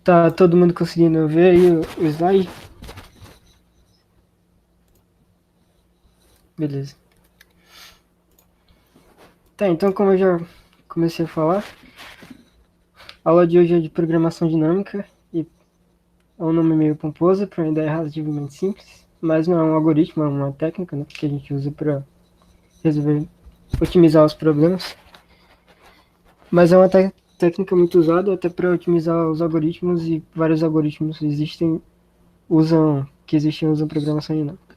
Tá todo mundo conseguindo ver aí o slide? Beleza. Tá, então como eu já comecei a falar, a aula de hoje é de programação dinâmica e é um nome meio pomposo para uma ideia relativamente simples, mas não é um algoritmo, é uma técnica, né, que a gente usa para resolver, otimizar os problemas. Mas é uma técnica muito usada até para otimizar os algoritmos e vários algoritmos usam programação dinâmica.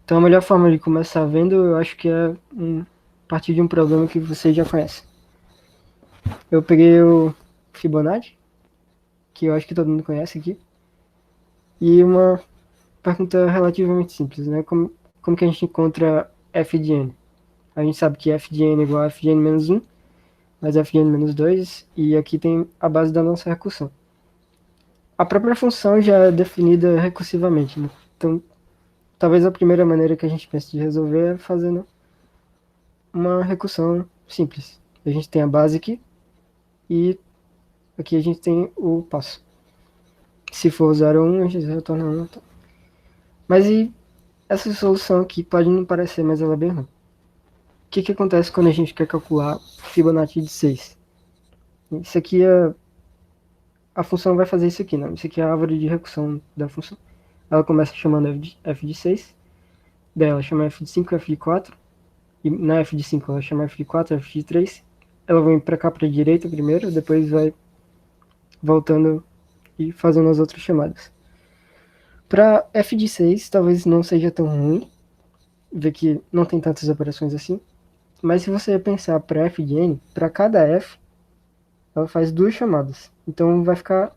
Então a melhor forma de começar vendo, eu acho que é partir de um problema que você já conhece. Eu peguei o Fibonacci, que eu acho que todo mundo conhece aqui, e uma pergunta relativamente simples, né? Como que a gente encontra f de n? A gente sabe que f de n é igual a f de n menos 1, mais f de n menos 2, e aqui tem a base da nossa recursão. A própria função já é definida recursivamente, né? Então, talvez a primeira maneira que a gente pense de resolver é fazendo uma recursão simples. A gente tem a base aqui, e aqui a gente tem o passo. Se for 0 ou 1, a gente retorna 1. Tá? Mas e essa solução aqui pode não parecer, mas ela é bem ruim. O que acontece quando a gente quer calcular Fibonacci de 6? Isso aqui é... A função vai fazer isso aqui, não? Isso aqui é a árvore de recursão da função. Ela começa chamando f de 6, daí ela chama f de 5, f de 4, e na f de 5 ela chama f de 4, f de 3. Ela vai para cá para a direita primeiro, depois vai voltando e fazendo as outras chamadas. Para f de 6, talvez não seja tão ruim, ver que não tem tantas operações assim, mas se você pensar para f de n, para cada f, ela faz duas chamadas. Então vai ficar...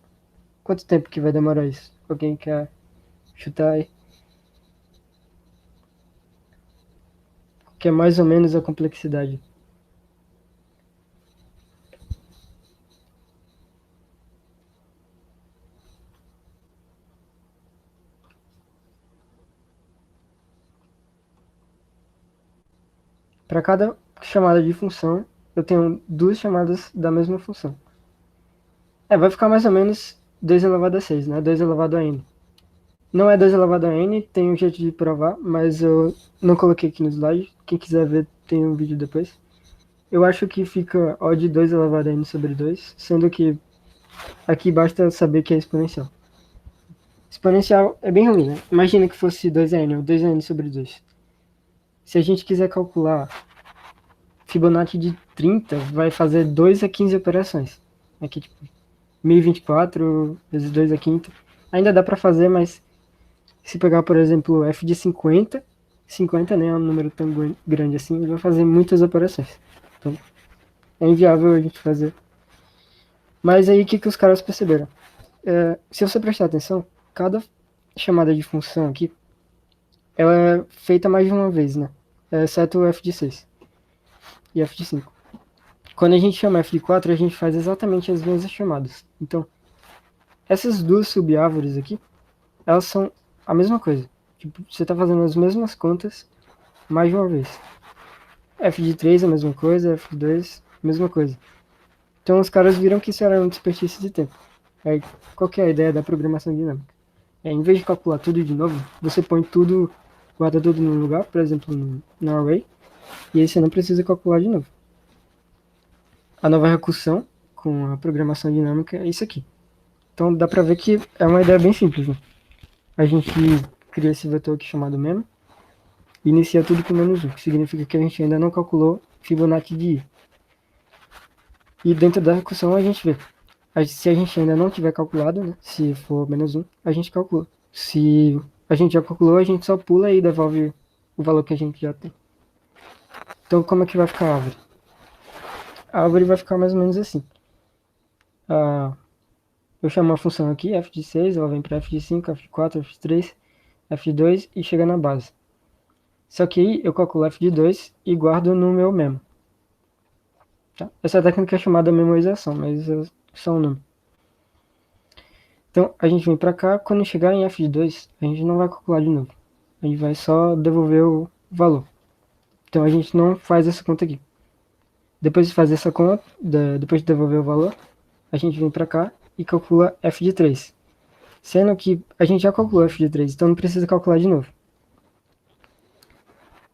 Quanto tempo que vai demorar isso? Alguém quer chutar aí? Que é mais ou menos a complexidade. Para cada chamada de função, eu tenho duas chamadas da mesma função. Vai ficar mais ou menos 2 elevado a 6, né? 2 elevado a n. Não é 2 elevado a n, tem um jeito de provar, mas eu não coloquei aqui no slide. Quem quiser ver, tem um vídeo depois. Eu acho que fica O de 2 elevado a n sobre 2, sendo que aqui basta saber que é exponencial. Exponencial é bem ruim, né? Imagina que fosse 2n ou 2n sobre 2. Se a gente quiser calcular Fibonacci de 30, vai fazer 2 a 15 operações. Aqui, tipo, 1024 vezes 2 a quinta. Ainda dá para fazer, mas se pegar, por exemplo, f de 50, 50 nem é um número tão grande assim, vai fazer muitas operações. Então, é inviável a gente fazer. Mas aí, o que os caras perceberam? Se você prestar atenção, cada chamada de função aqui, ela é feita mais de uma vez, né? Exceto o f de 6 e f de 5. Quando a gente chama f de 4, a gente faz exatamente as mesmas chamadas. Então, essas duas subárvores aqui, elas são a mesma coisa. Tipo, você está fazendo as mesmas contas mais de uma vez. F de 3 a mesma coisa, F de 2 a mesma coisa. Então os caras viram que isso era um desperdício de tempo. Aí, qual que é a ideia da programação dinâmica? Em vez de calcular tudo de novo, você põe tudo, guarda tudo no lugar, por exemplo, no array, e aí você não precisa calcular de novo. A nova recursão com a programação dinâmica é isso aqui. Então dá pra ver que é uma ideia bem simples, né? A gente cria esse vetor aqui chamado mem, e inicia tudo com menos 1, que significa que a gente ainda não calculou Fibonacci de i. E dentro da recursão a gente vê. Se a gente ainda não tiver calculado, né, se for menos 1, a gente calcula. Se a gente já calculou, a gente só pula e devolve o valor que a gente já tem. Então como é que vai ficar a árvore? A árvore vai ficar mais ou menos assim. Eu chamo uma função aqui, f de 6, ela vem para f de 5, f de 4, f de 3, f de 2 e chega na base. Só que aí eu calculo f de 2 e guardo no meu memo. Tá? Essa técnica é chamada memorização, mas é só um nome. Então a gente vem para cá, quando chegar em f de 2, a gente não vai calcular de novo. A gente vai só devolver o valor. Então a gente não faz essa conta aqui. Depois de fazer essa conta, depois de devolver o valor, a gente vem para cá e calcula f de 3. Sendo que a gente já calculou f de 3, então não precisa calcular de novo.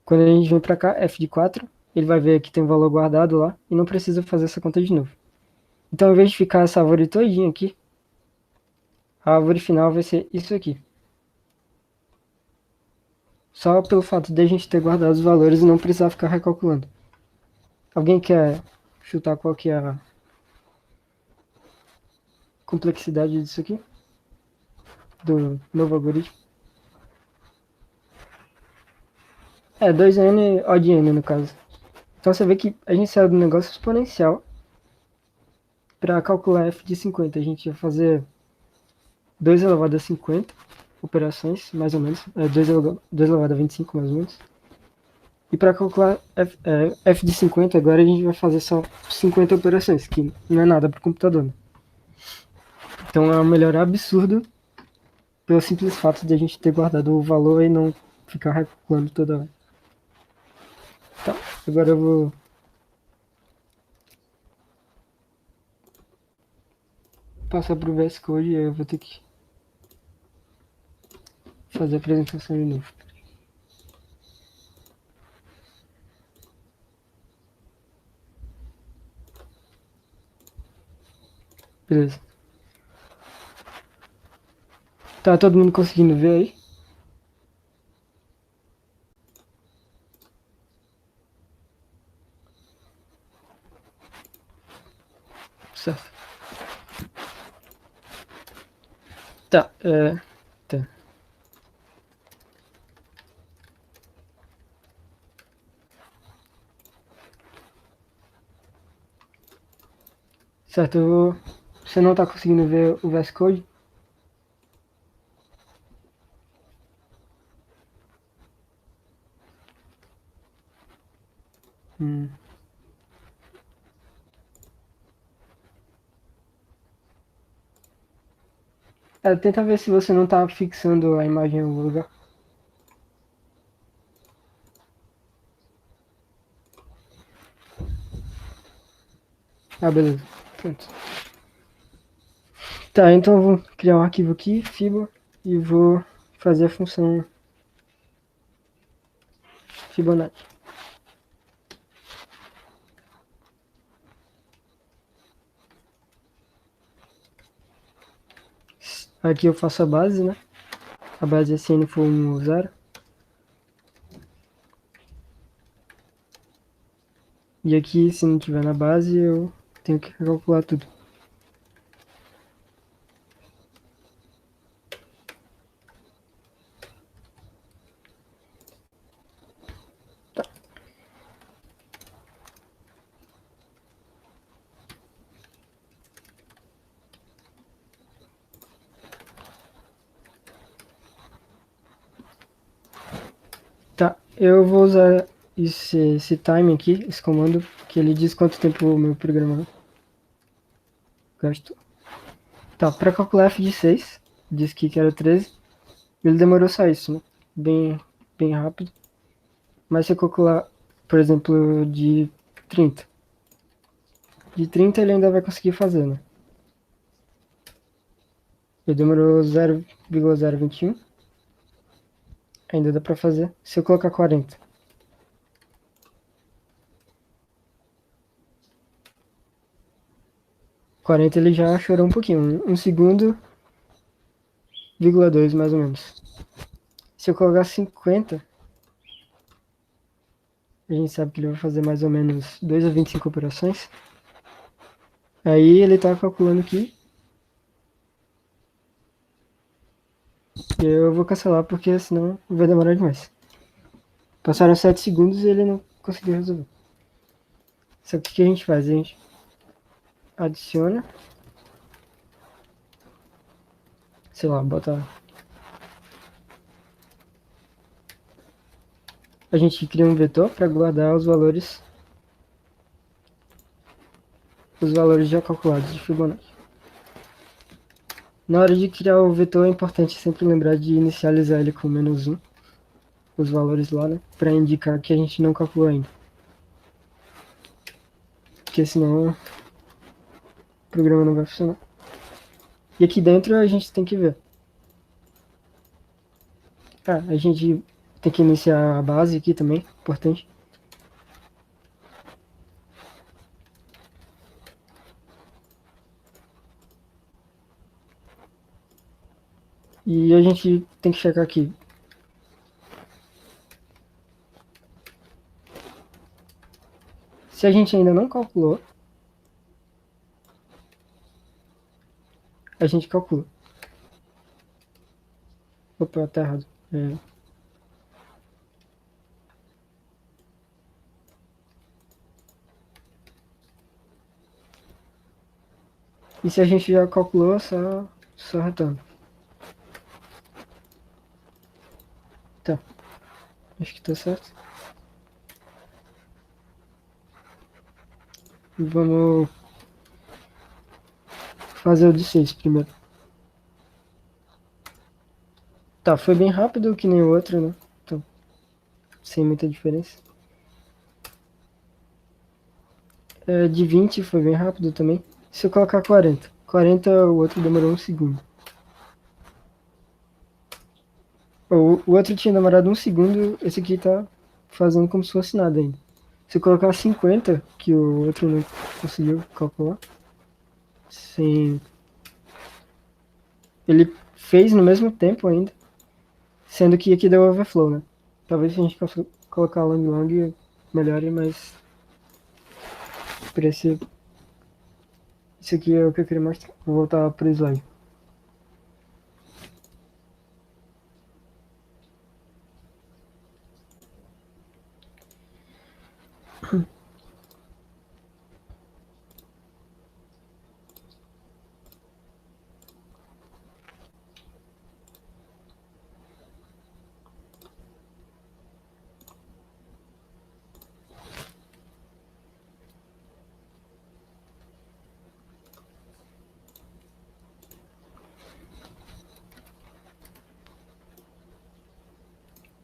Quando a gente vem para cá, f de 4, ele vai ver que tem um valor guardado lá e não precisa fazer essa conta de novo. Então, ao invés de ficar essa árvore todinha aqui, a árvore final vai ser isso aqui. Só pelo fato de a gente ter guardado os valores e não precisar ficar recalculando. Alguém quer chutar qual que é a complexidade disso aqui? Do novo algoritmo? É 2n odd n no caso. Então você vê que a gente saiu do negócio exponencial para calcular f de 50. A gente ia fazer 2 elevado a 50 operações, mais ou menos. 2 elevado a 25, mais ou menos. E para calcular f de 50, agora a gente vai fazer só 50 operações, que não é nada para o computador. Né? Então é um melhor absurdo pelo simples fato de a gente ter guardado o valor e não ficar recalculando toda hora. Tá, agora eu vou passar pro VS Code e aí eu vou ter que fazer a apresentação de novo. Beleza. Tá todo mundo conseguindo ver aí? Certo. Tá, tá. Certo, você não tá conseguindo ver o VS Code? Tenta ver se você não tá fixando a imagem em algum lugar. Ah, beleza. Pronto. Tá, então eu vou criar um arquivo aqui, Fibo, e vou fazer a função Fibonacci. Aqui eu faço a base, né? A base é se n for 1 ou 0. E aqui, se não tiver na base, eu tenho que calcular tudo. Tá. Tá, eu vou usar esse time aqui, esse comando, que ele diz quanto tempo o meu programa gastou. Tá, para calcular f de 6, diz que era 13, ele demorou só isso, né? Bem rápido. Mas se eu calcular, por exemplo, de 30. De 30 ele ainda vai conseguir fazer, né? Ele demorou 0,021. Ainda dá pra fazer. Se eu colocar 40. 40 ele já chorou um pouquinho. 1 segundo, 0,2 mais ou menos. Se eu colocar 50, a gente sabe que ele vai fazer mais ou menos 2 a 25 operações. Aí ele tá calculando aqui. E eu vou cancelar porque senão vai demorar demais. Passaram 7 segundos e ele não conseguiu resolver. Só que o que a gente faz? A gente adiciona. Sei lá, bota. A gente cria um vetor para guardar os valores já calculados de Fibonacci. Na hora de criar o vetor é importante sempre lembrar de inicializar ele com -1, os valores lá, né? Para indicar que a gente não calculou ainda. Porque senão o programa não vai funcionar. E aqui dentro a gente tem que ver. A gente tem que iniciar a base aqui também, importante. E a gente tem que checar aqui. Se a gente ainda não calculou, a gente calcula. Opa, tá errado. E se a gente já calculou, só retorna. Tá. Acho que tá certo. Vamos fazer o de 6 primeiro. Tá, foi bem rápido que nem o outro, né? Então, sem muita diferença. De 20 foi bem rápido também. Se eu colocar 40. 40, o outro demorou 1 segundo. O outro tinha demorado 1 segundo, esse aqui tá fazendo como se fosse nada ainda. Se eu colocar 50, que o outro não conseguiu calcular, sim, ele fez no mesmo tempo ainda, sendo que aqui deu overflow, né? Talvez se a gente colocar long long melhore, mas por isso aqui é o que eu queria mostrar. Vou voltar pro slide.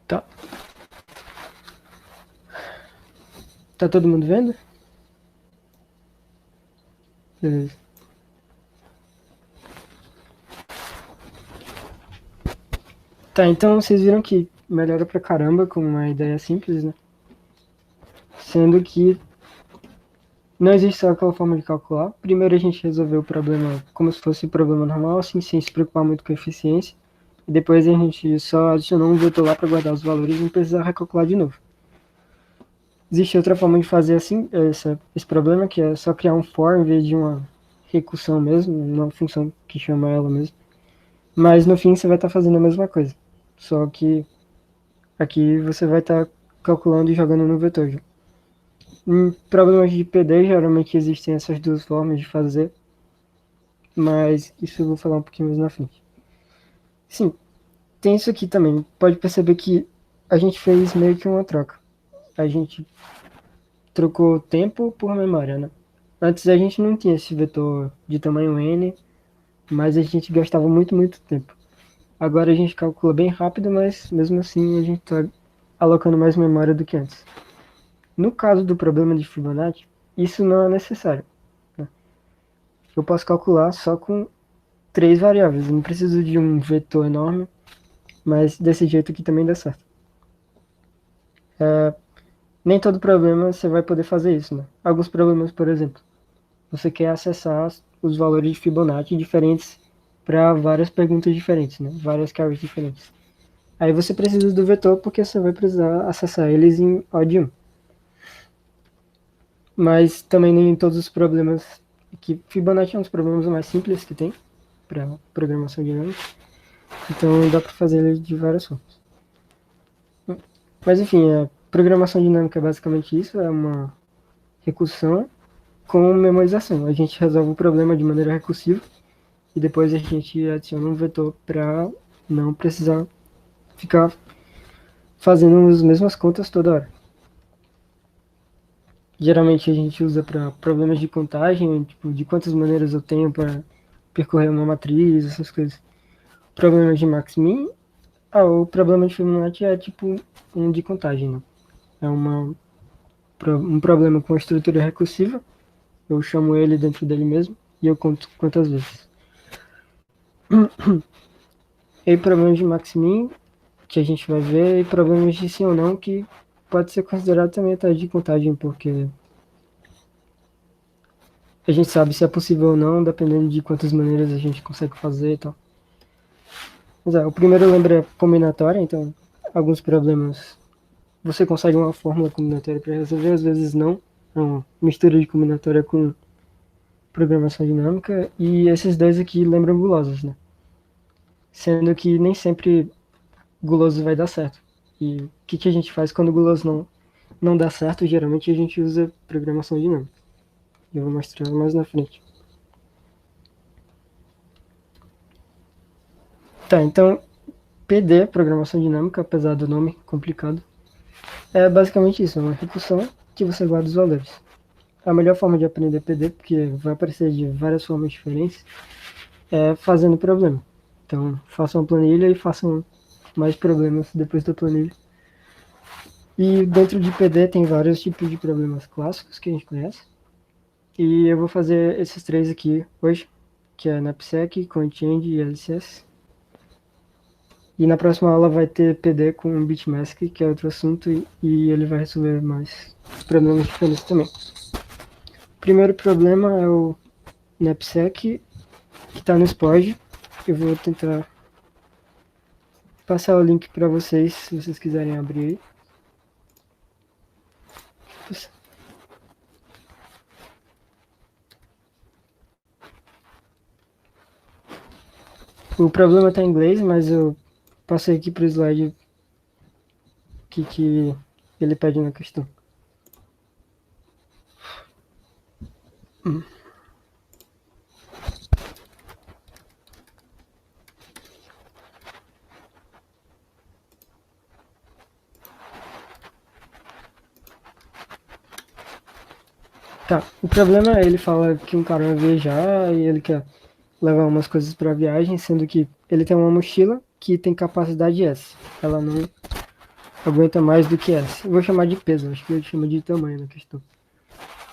Tá. Tá todo mundo vendo? Beleza. Tá, então vocês viram que melhora pra caramba com uma ideia simples, né? Sendo que não existe só aquela forma de calcular. Primeiro a gente resolveu o problema como se fosse um problema normal, assim, sem se preocupar muito com a eficiência. E depois a gente só adicionou um vetor lá para guardar os valores e não precisar recalcular de novo. Existe outra forma de fazer assim, esse problema, que é só criar um for em vez de uma recursão mesmo, uma função que chama ela mesmo. Mas no fim você vai estar fazendo a mesma coisa. Só que aqui você vai estar calculando e jogando no vetor. Em problemas de PD, geralmente existem essas duas formas de fazer, mas isso eu vou falar um pouquinho mais na frente. Sim, tem isso aqui também. Pode perceber que a gente fez meio que uma troca. A gente trocou tempo por memória, né? Antes a gente não tinha esse vetor de tamanho n, mas a gente gastava muito tempo. Agora a gente calcula bem rápido, mas mesmo assim a gente está alocando mais memória do que antes. No caso do problema de Fibonacci, isso não é necessário. Né? Eu posso calcular só com 3 variáveis, eu não preciso de um vetor enorme, mas desse jeito aqui também dá certo. Nem todo problema você vai poder fazer isso, né? Alguns problemas, por exemplo, você quer acessar os valores de Fibonacci diferentes para várias perguntas diferentes, né? Várias carries diferentes. Aí você precisa do vetor porque você vai precisar acessar eles em odd 1. Mas também nem todos os problemas que Fibonacci é um dos problemas mais simples que tem para programação dinâmica. Então dá para fazer ele de várias formas. Mas enfim, a programação dinâmica é basicamente isso, é uma recursão com memorização. A gente resolve o problema de maneira recursiva e depois a gente adiciona um vetor para não precisar ficar fazendo as mesmas contas toda hora. Geralmente a gente usa para problemas de contagem, tipo, de quantas maneiras eu tenho para percorrer uma matriz, essas coisas. Problemas de max-min, o problema de Fibonacci é tipo um de contagem, né? É um problema com estrutura recursiva, eu chamo ele dentro dele mesmo e eu conto quantas vezes. E problemas de max-min, que a gente vai ver, e problemas de sim ou não, que pode ser considerado também a taxa de contagem, porque a gente sabe se é possível ou não, dependendo de quantas maneiras a gente consegue fazer e tal. Mas o primeiro lembra combinatória, então alguns problemas você consegue uma fórmula combinatória para resolver, às vezes não. É uma mistura de combinatória com programação dinâmica, e esses dois aqui lembram gulosos, né? Sendo que nem sempre guloso vai dar certo. E o que a gente faz quando o guloso não dá certo? Geralmente a gente usa programação dinâmica. Eu vou mostrar mais na frente. Tá, então PD, programação dinâmica, apesar do nome complicado, é basicamente isso, é uma recursão que você guarda os valores. A melhor forma de aprender PD, porque vai aparecer de várias formas diferentes, é fazendo problema. Então, façam uma planilha e façam mais problemas depois da planilha. E dentro de PD tem vários tipos de problemas clássicos que a gente conhece. E eu vou fazer esses três aqui hoje, que é NAPSEC, CoinChange e LCS. E na próxima aula vai ter PD com BitMask, que é outro assunto, e ele vai resolver mais problemas diferentes também. O primeiro problema é o NAPSEC, que está no SPOD. Eu vou tentar passar o link para vocês, se vocês quiserem abrir aí. O problema está em inglês, mas eu passei aqui para o slide que ele pede na questão. Tá, o problema é ele fala que um cara vai viajar e ele quer levar umas coisas para viagem, sendo que ele tem uma mochila que tem capacidade S. Ela não aguenta mais do que S. Eu vou chamar de peso, acho que ele chama de tamanho na questão.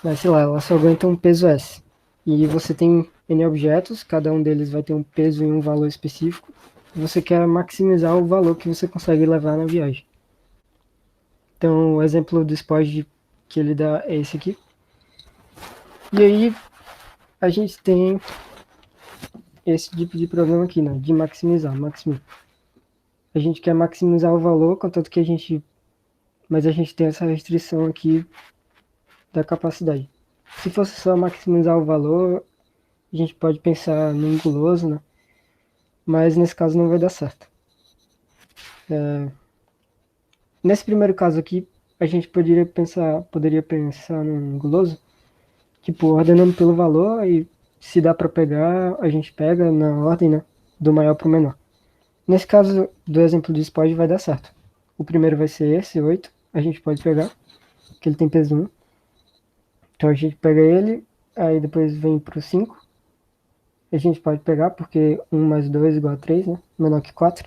Mas sei lá, ela só aguenta um peso S. E você tem N objetos, cada um deles vai ter um peso e um valor específico. Você quer maximizar o valor que você consegue levar na viagem. Então, o exemplo do SPOD que ele dá é esse aqui. E aí, a gente tem esse tipo de problema aqui, né? De maximizar, maximizar. A gente quer maximizar o valor, contanto que a gente... Mas a gente tem essa restrição aqui da capacidade. Se fosse só maximizar o valor, a gente pode pensar no guloso, né? Mas nesse caso não vai dar certo. Nesse primeiro caso aqui, a gente poderia pensar num guloso, tipo, ordenando pelo valor, e se dá para pegar, a gente pega na ordem, né? Do maior para o menor. Nesse caso do exemplo do SPOD vai dar certo. O primeiro vai ser esse, 8. A gente pode pegar, que ele tem peso 1. Então a gente pega ele, aí depois vem pro 5. A gente pode pegar, porque 1 mais 2 igual a 3, né? Menor que 4.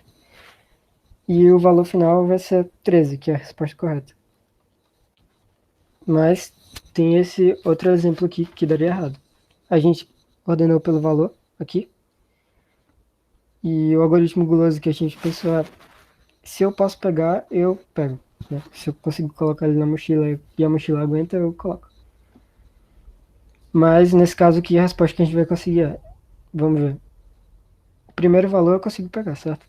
E o valor final vai ser 13, que é a resposta correta. Mas tem esse outro exemplo aqui que daria errado. A gente ordenou pelo valor aqui. E o algoritmo guloso que a gente pensou é: se eu posso pegar, eu pego. Né? Se eu consigo colocar ele na mochila e a mochila aguenta, eu coloco. Mas nesse caso aqui, a resposta que a gente vai conseguir é: vamos ver. O primeiro valor eu consigo pegar, certo?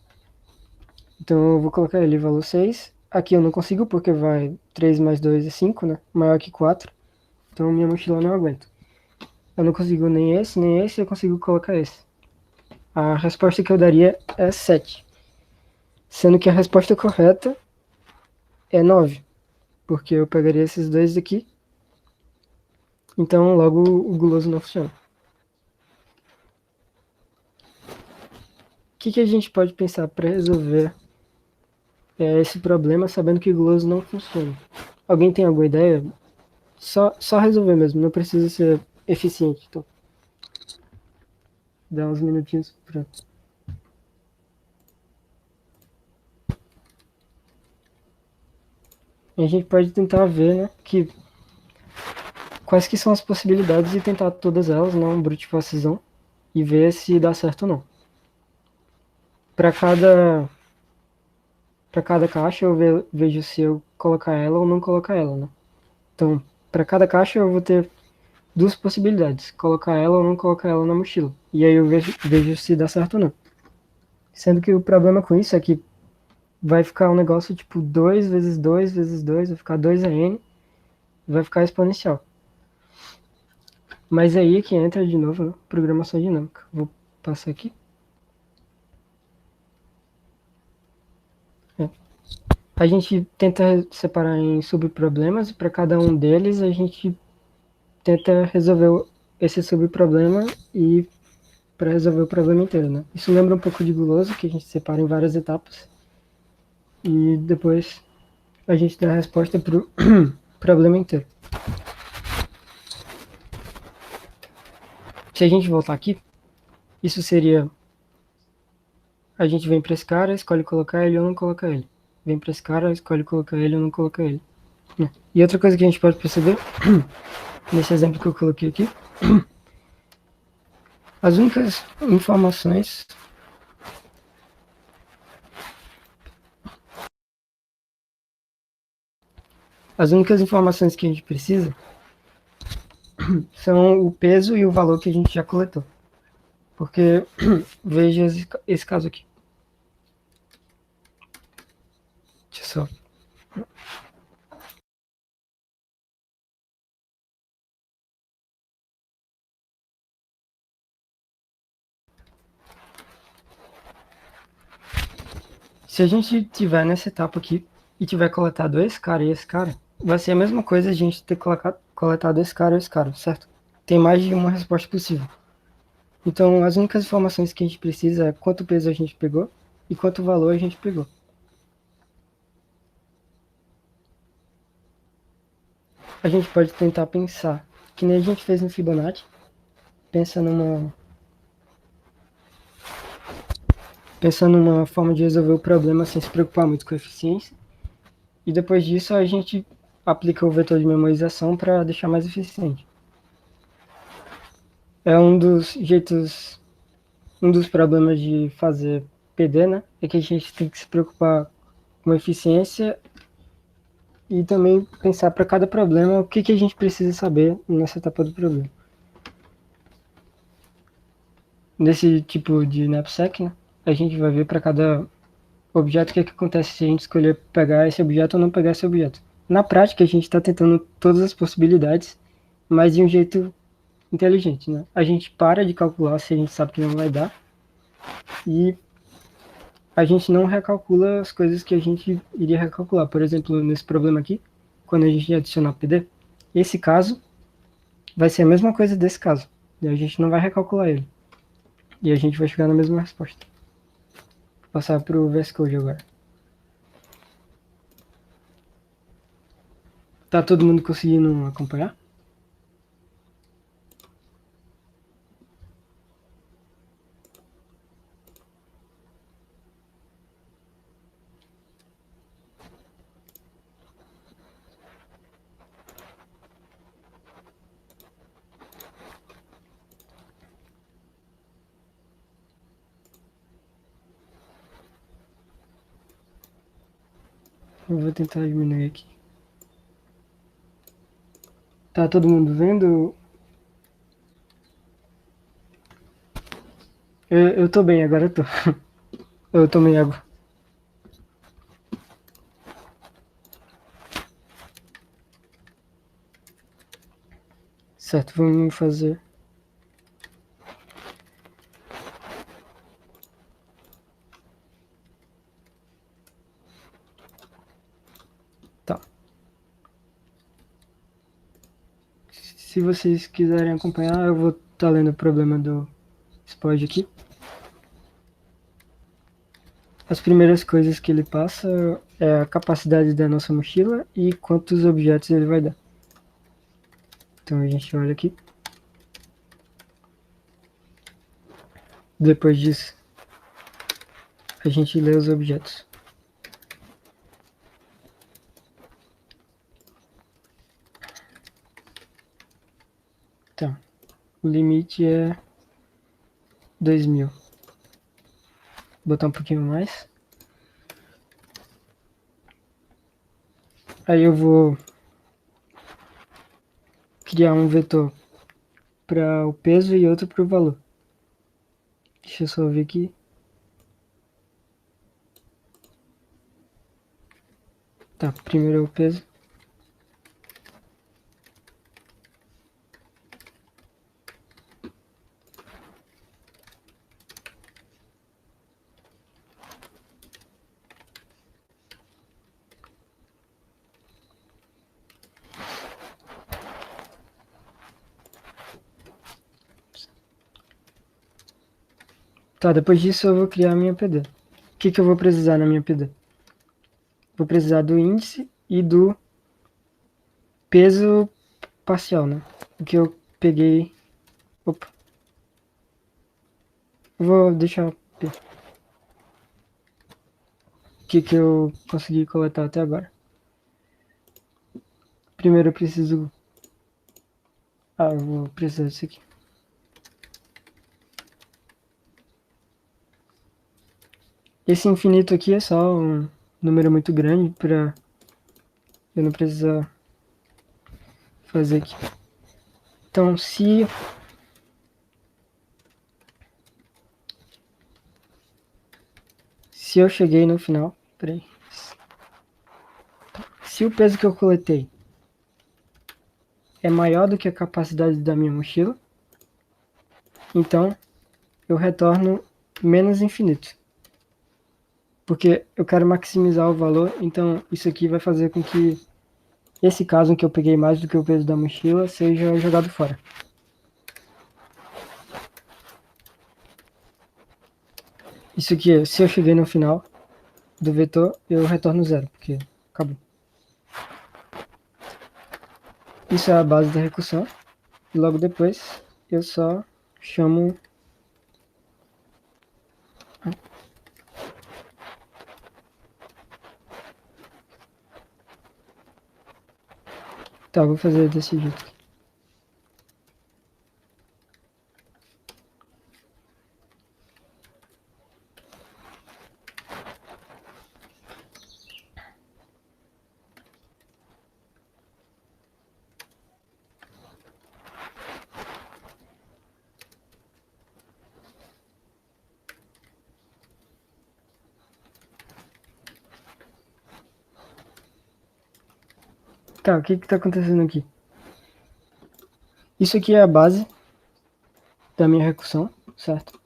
Então eu vou colocar ele valor 6. Aqui eu não consigo porque vai 3 mais 2 é 5, né? Maior que 4. Então minha mochila não aguenta. Eu não consigo nem esse, eu consigo colocar esse. A resposta que eu daria é 7. Sendo que a resposta correta é 9. Porque eu pegaria esses dois aqui. Então logo o guloso não funciona. O que a gente pode pensar para resolver esse problema sabendo que o guloso não funciona? Alguém tem alguma ideia? Só resolver mesmo, não precisa ser eficiente. Então, dá uns minutinhos pra... A gente pode tentar ver, né, que quais que são as possibilidades e tentar todas elas, né, um brute forcezão, e ver se dá certo ou não. para cada caixa eu vejo se eu colocar ela ou não colocar ela, né? Então, para cada caixa eu vou ter duas possibilidades, colocar ela ou não colocar ela na mochila. E aí eu vejo se dá certo ou não. Sendo que o problema com isso é que vai ficar um negócio tipo 2 vezes 2 vezes 2, vai ficar 2n, vai ficar exponencial. Mas aí que entra de novo, né? Programação dinâmica. Vou passar aqui. É. A gente tenta separar em subproblemas e para cada um deles a gente tenta resolver esse subproblema e para resolver o problema inteiro, né? Isso lembra um pouco de guloso, que a gente separa em várias etapas e depois a gente dá a resposta para o problema inteiro. Se a gente voltar aqui, isso seria: a gente vem para esse cara, escolhe colocar ele ou não colocar ele. Vem para esse cara, escolhe colocar ele ou não colocar ele. E outra coisa que a gente pode perceber, nesse exemplo que eu coloquei aqui, as únicas informações que a gente precisa são o peso e o valor que a gente já coletou. Porque, veja esse caso aqui. Deixa eu só. Se a gente tiver nessa etapa aqui e tiver coletado esse cara e esse cara, vai ser a mesma coisa a gente ter coletado esse cara e esse cara, certo? Tem mais de uma resposta possível. Então, as únicas informações que a gente precisa é quanto peso a gente pegou e quanto valor a gente pegou. A gente pode tentar pensar, que nem a gente fez no Fibonacci, pensa numa forma de resolver o problema sem se preocupar muito com a eficiência. E depois disso a gente aplica o vetor de memorização para deixar mais eficiente. É um dos jeitos, um dos problemas de fazer PD, né? É que a gente tem que se preocupar com a eficiência e também pensar para cada problema o que a gente precisa saber nessa etapa do problema. Nesse tipo de knapsack, né, a gente vai ver para cada objeto o que acontece se a gente escolher pegar esse objeto ou não pegar esse objeto. Na prática, a gente está tentando todas as possibilidades, mas de um jeito inteligente, né? A gente para de calcular se a gente sabe que não vai dar e a gente não recalcula as coisas que a gente iria recalcular. Por exemplo, nesse problema aqui, quando a gente adicionar PD, esse caso vai ser a mesma coisa desse caso. E a gente não vai recalcular ele. E a gente vai chegar na mesma resposta. Vou passar para o VS Code agora. Tá todo mundo conseguindo acompanhar? Eu vou tentar diminuir aqui. Tá todo mundo vendo? Eu tô bem, agora eu tô. Eu tomei água. Certo, vamos fazer. Tá. Se vocês quiserem acompanhar, eu vou estar lendo o problema do Spod aqui. As primeiras coisas que ele passa é a capacidade da nossa mochila e quantos objetos ele vai dar. Então a gente olha aqui. Depois disso, a gente lê os objetos. Então, o limite é 2000. botar um pouquinho mais. Aí eu vou criar um vetor para o peso e outro para o valor. Deixa eu só ver aqui. Tá, primeiro é o peso. Tá, depois disso eu vou criar a minha PD. O que eu vou precisar na minha PD? Vou precisar do índice e do peso parcial, né? O que eu peguei... Opa. Vou deixar... O que eu consegui coletar até agora. Primeiro eu preciso... eu vou precisar disso aqui. Esse infinito aqui é só um número muito grande para eu não precisar fazer aqui. Então, se eu cheguei no final, peraí. Se o peso que eu coletei é maior do que a capacidade da minha mochila, então eu retorno menos infinito. Porque eu quero maximizar o valor, então isso aqui vai fazer com que esse caso em que eu peguei mais do que o peso da mochila seja jogado fora. Isso aqui, se eu cheguei no final do vetor, eu retorno zero, porque acabou. Isso é a base da recursão. E logo depois eu só chamo... Tá, vou fazer desse jeito aqui. Tá, o que tá acontecendo aqui? Isso aqui é a base da minha recursão, certo?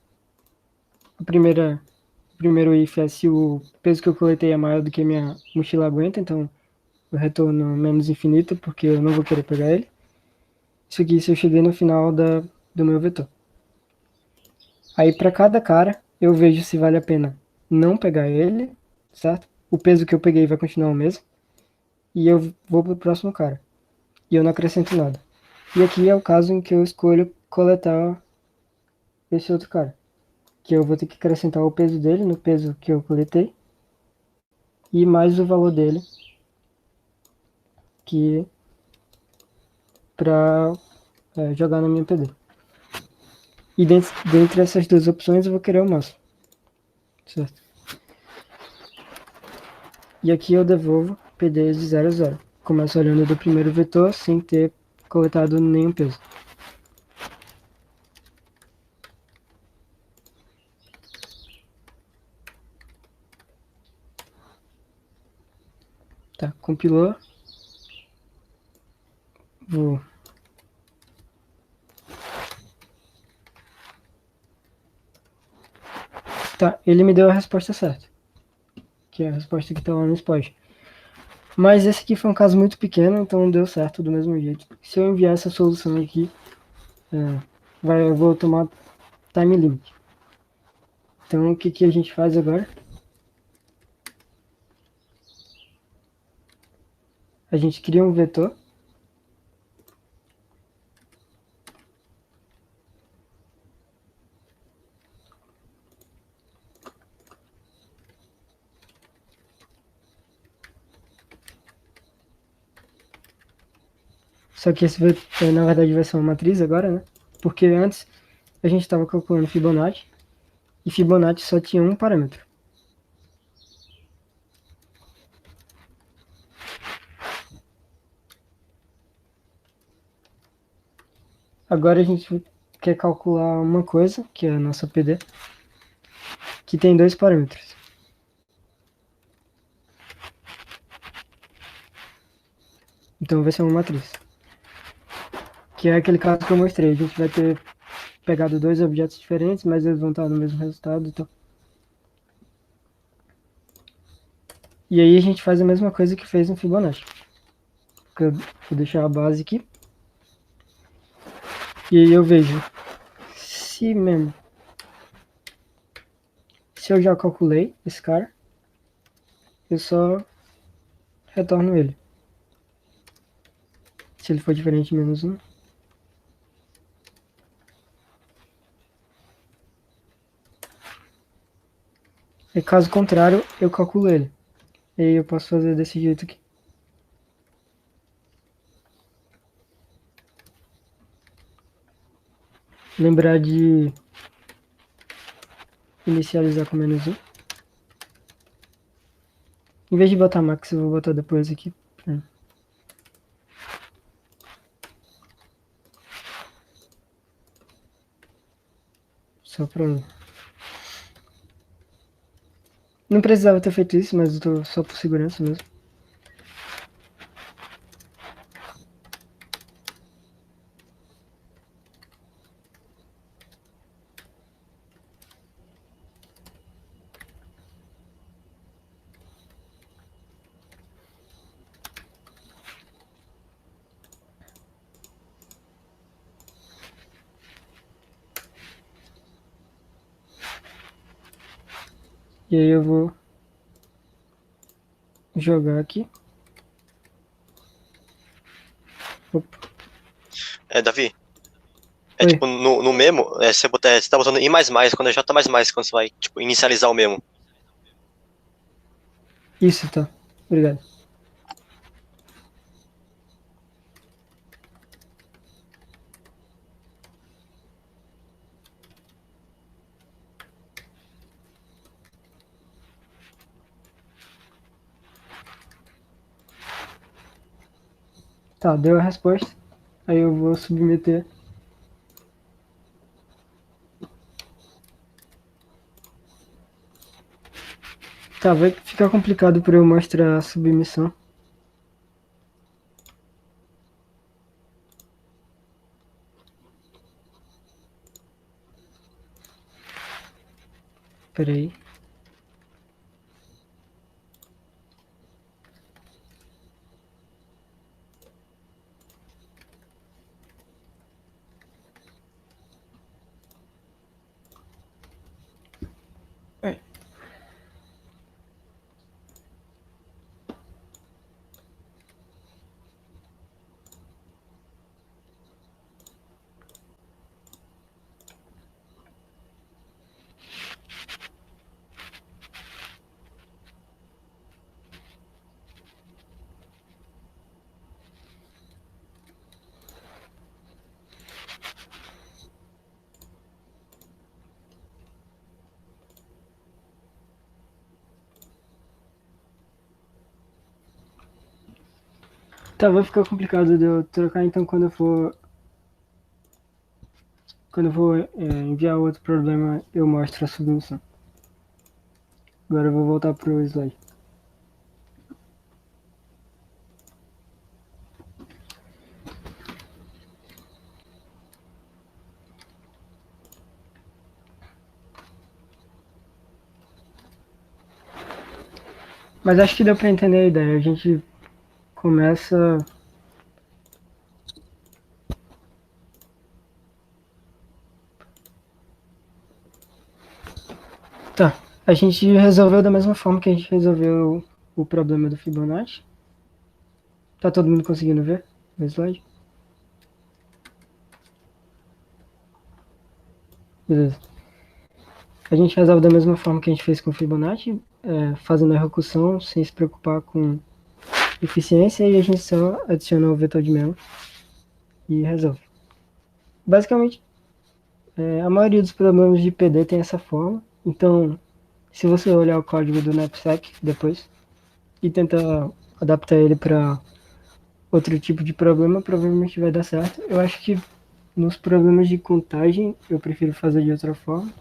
O primeiro if é se o peso que eu coletei é maior do que a minha mochila aguenta, então eu retorno menos infinito, porque eu não vou querer pegar ele. Isso aqui se eu cheguei no final do meu vetor. Aí para cada cara, eu vejo se vale a pena não pegar ele, certo? O peso que eu peguei vai continuar o mesmo. E eu vou pro próximo cara. E eu não acrescento nada. E aqui é o caso em que eu escolho coletar esse outro cara. Que eu vou ter que acrescentar o peso dele no peso que eu coletei. E mais o valor dele. Que pra jogar na minha PD. E dentre essas duas opções eu vou querer o máximo. Certo? E aqui eu devolvo PD de 0 a 0. Começo olhando do primeiro vetor sem ter coletado nenhum peso. Tá, compilou. Vou... Tá, ele me deu a resposta certa. Que é a resposta que tá lá no spot. Mas esse aqui foi um caso muito pequeno, então deu certo do mesmo jeito. Se eu enviar essa solução aqui, eu vou tomar time limit. Então o que a gente faz agora? A gente cria um vetor. Só que esse vetor, na verdade, vai ser uma matriz agora, né? Porque antes a gente estava calculando Fibonacci. E Fibonacci só tinha um parâmetro. Agora a gente quer calcular uma coisa, que é a nossa PD, que tem dois parâmetros. Então vai ser uma matriz. Que é aquele caso que eu mostrei. A gente vai ter pegado dois objetos diferentes, mas eles vão estar no mesmo resultado. Então. E aí a gente faz a mesma coisa que fez no Fibonacci. Eu vou deixar a base aqui. E aí eu vejo se mesmo. Se eu já calculei esse cara, eu só retorno ele. Se ele for diferente de menos 1. E caso contrário, eu calculo ele. E aí eu posso fazer desse jeito aqui. Lembrar de inicializar com menos 1. Em vez de botar max, eu vou botar depois aqui. Só pra... Não precisava ter feito isso, mas eu tô só por segurança mesmo. E aí eu vou jogar aqui. Opa. Davi, Oi. tipo, no memo, você tá usando I++, quando é J++, quando você vai, tipo, inicializar o memo. Isso, tá. Obrigado. Tá, deu a resposta. Aí eu vou submeter. Tá, vai ficar complicado para eu mostrar a submissão. Pera aí. Tá, vai ficar complicado de eu trocar, então quando eu for enviar outro problema, eu mostro a submissão. Agora eu vou voltar pro slide. Mas acho que deu pra entender a ideia. A gente começa... Tá, a gente resolveu da mesma forma que a gente resolveu o problema do Fibonacci. Tá todo mundo conseguindo ver o slide? Beleza. A gente resolve da mesma forma que a gente fez com o Fibonacci, fazendo a recursão sem se preocupar com eficiência, e a gente só adiciona o vetor de Mello e resolve. Basicamente, a maioria dos problemas de PD tem essa forma. Então, se você olhar o código do knapsack depois e tentar adaptar ele para outro tipo de problema, provavelmente vai dar certo. Eu acho que nos problemas de contagem eu prefiro fazer de outra forma,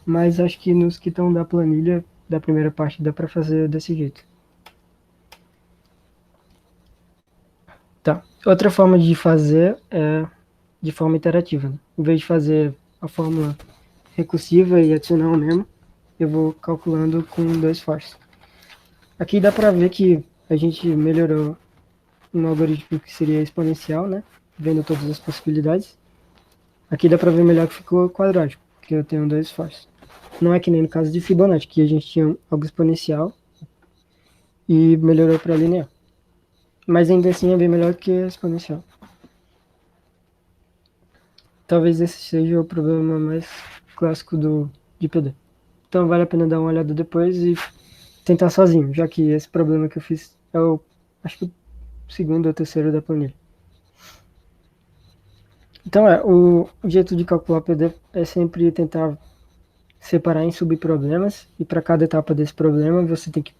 mas acho que nos que estão da planilha, da primeira parte, dá para fazer desse jeito. Tá. Outra forma de fazer é de forma iterativa, né? Em vez de fazer a fórmula recursiva e adicionar o mesmo, eu vou calculando com 2 fors. Aqui dá para ver que a gente melhorou um algoritmo que seria exponencial, né? Vendo todas as possibilidades. Aqui dá para ver melhor que ficou quadrático, que eu tenho 2 fors. Não é que nem no caso de Fibonacci, que a gente tinha algo exponencial e melhorou para linear. Mas ainda assim é bem melhor que exponencial. Talvez esse seja o problema mais clássico de PD. Então vale a pena dar uma olhada depois e tentar sozinho, já que esse problema que eu fiz é o, acho que o segundo ou terceiro da planilha. Então o jeito de calcular PD é sempre tentar separar em subproblemas e para cada etapa desse problema você tem que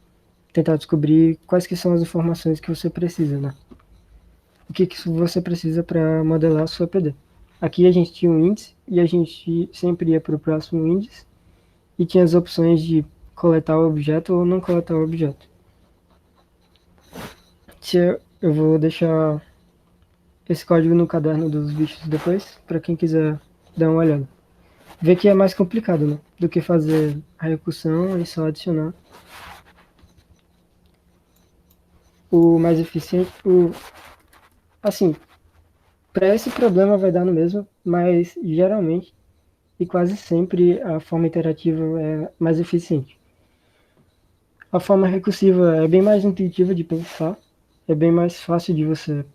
tentar descobrir quais que são as informações que você precisa, né? O que você precisa para modelar a sua PD. Aqui a gente tinha um índice e a gente sempre ia para o próximo índice e tinha as opções de coletar o objeto ou não coletar o objeto. Eu vou deixar esse código no caderno dos bichos depois, para quem quiser dar uma olhada. Vê que é mais complicado, né? Do que fazer a recursão e só adicionar. O mais eficiente, assim, para esse problema vai dar no mesmo, mas geralmente e quase sempre a forma iterativa é mais eficiente. A forma recursiva é bem mais intuitiva de pensar, é bem mais fácil de você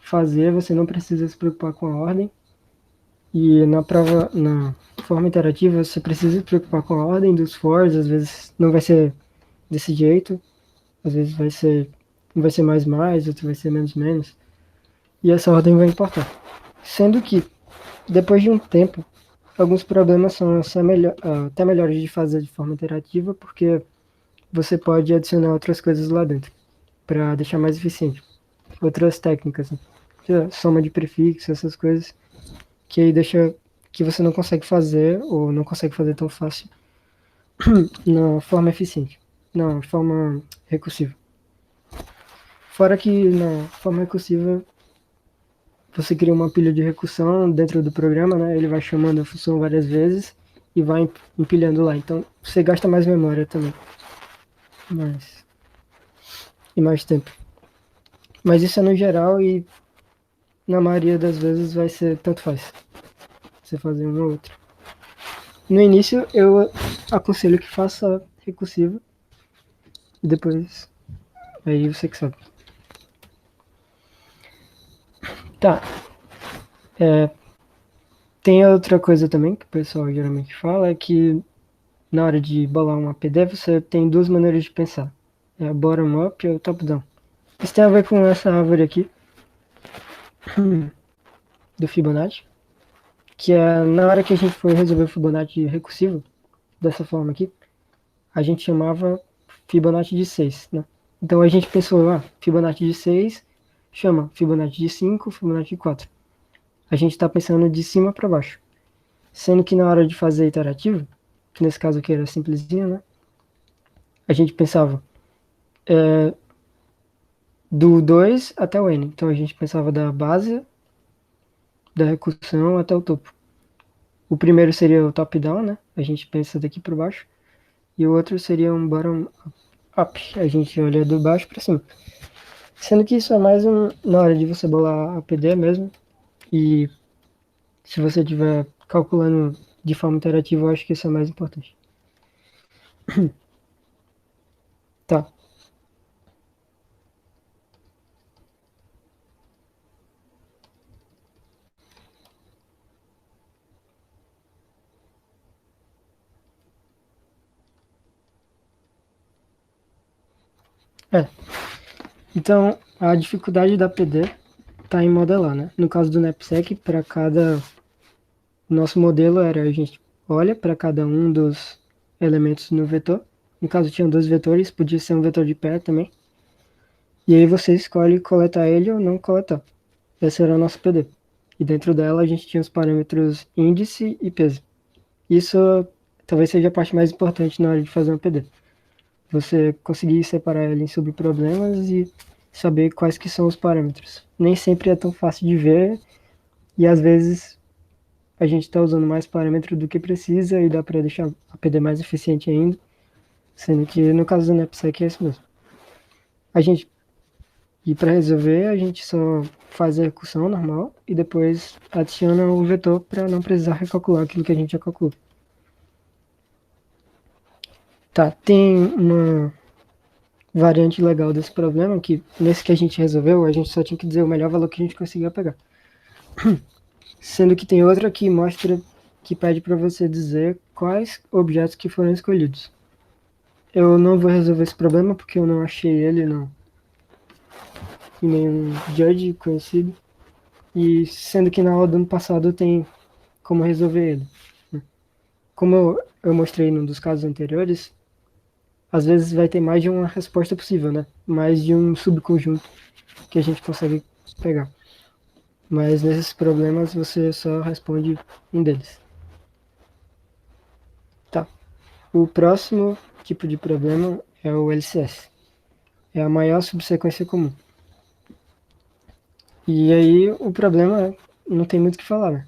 fazer, você não precisa se preocupar com a ordem. E na forma interativa, você precisa se preocupar com a ordem dos fors, às vezes não vai ser desse jeito, às vezes vai ser mais, outro vai ser menos. E essa ordem vai importar. Sendo que, depois de um tempo, alguns problemas são até melhores de fazer de forma interativa, porque você pode adicionar outras coisas lá dentro, para deixar mais eficiente. Outras técnicas, né? Soma de prefixo, essas coisas, que aí deixa que você não consegue fazer, ou não consegue fazer tão fácil, na forma eficiente, na forma recursiva. Fora que na forma recursiva, você cria uma pilha de recursão dentro do programa, né? Ele vai chamando a função várias vezes e vai empilhando lá. Então, você gasta mais memória também. E mais tempo. Mas isso é no geral e na maioria das vezes vai ser tanto faz. Você fazer um ou outro. No início, eu aconselho que faça recursivo e depois aí você que sabe. Tá. Tem outra coisa também que o pessoal geralmente fala, é que na hora de bolar uma PD você tem duas maneiras de pensar. É a bottom-up e o top-down. Isso tem a ver com essa árvore aqui, do Fibonacci, que é na hora que a gente foi resolver o Fibonacci recursivo, dessa forma aqui, a gente chamava Fibonacci de 6, né? Então a gente pensou, Fibonacci de 6 chama Fibonacci de 5, Fibonacci de 4. A gente está pensando de cima para baixo. Sendo que na hora de fazer iterativo, que nesse caso aqui era simplesinho, né? A gente pensava do 2 até o n. Então a gente pensava da base da recursão até o topo. O primeiro seria o top-down, né? A gente pensa daqui para baixo. E o outro seria um bottom-up. A gente olha do baixo para cima. Sendo que isso é mais na hora de você bolar a PD mesmo. E se você estiver calculando de forma interativa, eu acho que isso é mais importante. Tá. Então, a dificuldade da PD está em modelar, né? No caso do knapsack, nosso modelo era a gente olha para cada um dos elementos no vetor. No caso, tinha dois vetores, podia ser um vetor de pé também. E aí você escolhe coletar ele ou não coletar. Esse era o nosso PD. E dentro dela a gente tinha os parâmetros índice e peso. Isso talvez seja a parte mais importante na hora de fazer um PD. Você conseguir separar ele em subproblemas e saber quais que são os parâmetros. Nem sempre é tão fácil de ver e às vezes a gente está usando mais parâmetro do que precisa e dá para deixar a PD mais eficiente ainda, sendo que no caso do NAPSEC é isso mesmo. A gente, e para resolver, a gente só faz a execução normal e depois adiciona o vetor para não precisar recalcular aquilo que a gente já calculou. Tá, tem uma variante legal desse problema que nesse que a gente resolveu, a gente só tinha que dizer o melhor valor que a gente conseguia pegar. Sendo que tem outra que mostra, que pede para você dizer quais objetos que foram escolhidos. Eu não vou resolver esse problema porque eu não achei ele em nenhum judge conhecido. E sendo que na aula do ano passado tem como resolver ele. Como eu mostrei num dos casos anteriores, às vezes vai ter mais de uma resposta possível, né? Mais de um subconjunto que a gente consegue pegar. Mas nesses problemas você só responde um deles. Tá. O próximo tipo de problema é o LCS. É a maior subsequência comum. E aí o problema não tem muito o que falar, né?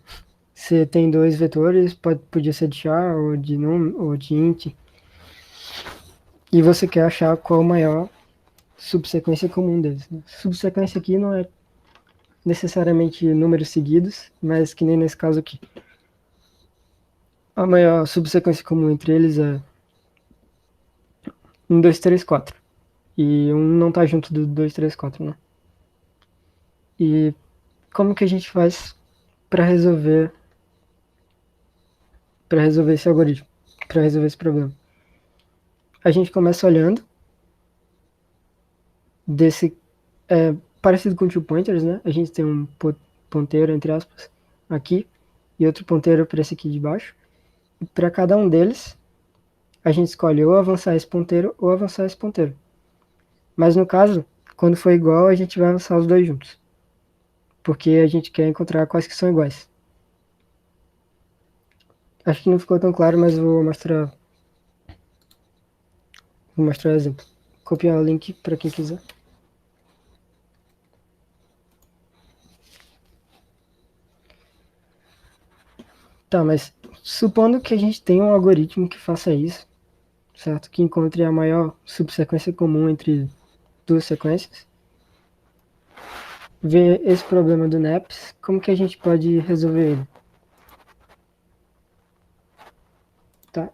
Você tem dois vetores, podia ser de char ou de num ou de int, e você quer achar qual a maior subsequência comum deles. Né? Subsequência aqui não é necessariamente números seguidos, mas que nem nesse caso aqui. A maior subsequência comum entre eles é 1, 2, 3, 4. E um não tá junto do 2, 3, 4, né? E como que a gente faz para resolver esse algoritmo, para resolver esse problema? A gente começa olhando desse parecido com two pointers, né? A gente tem um ponteiro entre aspas aqui e outro ponteiro para esse aqui de baixo. E para cada um deles, a gente escolhe ou avançar esse ponteiro ou avançar esse ponteiro. Mas no caso, quando for igual, a gente vai avançar os dois juntos, porque a gente quer encontrar quais que são iguais. Acho que não ficou tão claro, mas vou mostrar o exemplo. Copiar o link para quem quiser. Tá, mas supondo que a gente tenha um algoritmo que faça isso, certo? Que encontre a maior subsequência comum entre duas sequências. Ver esse problema do NAPS, como que a gente pode resolver ele? Tá?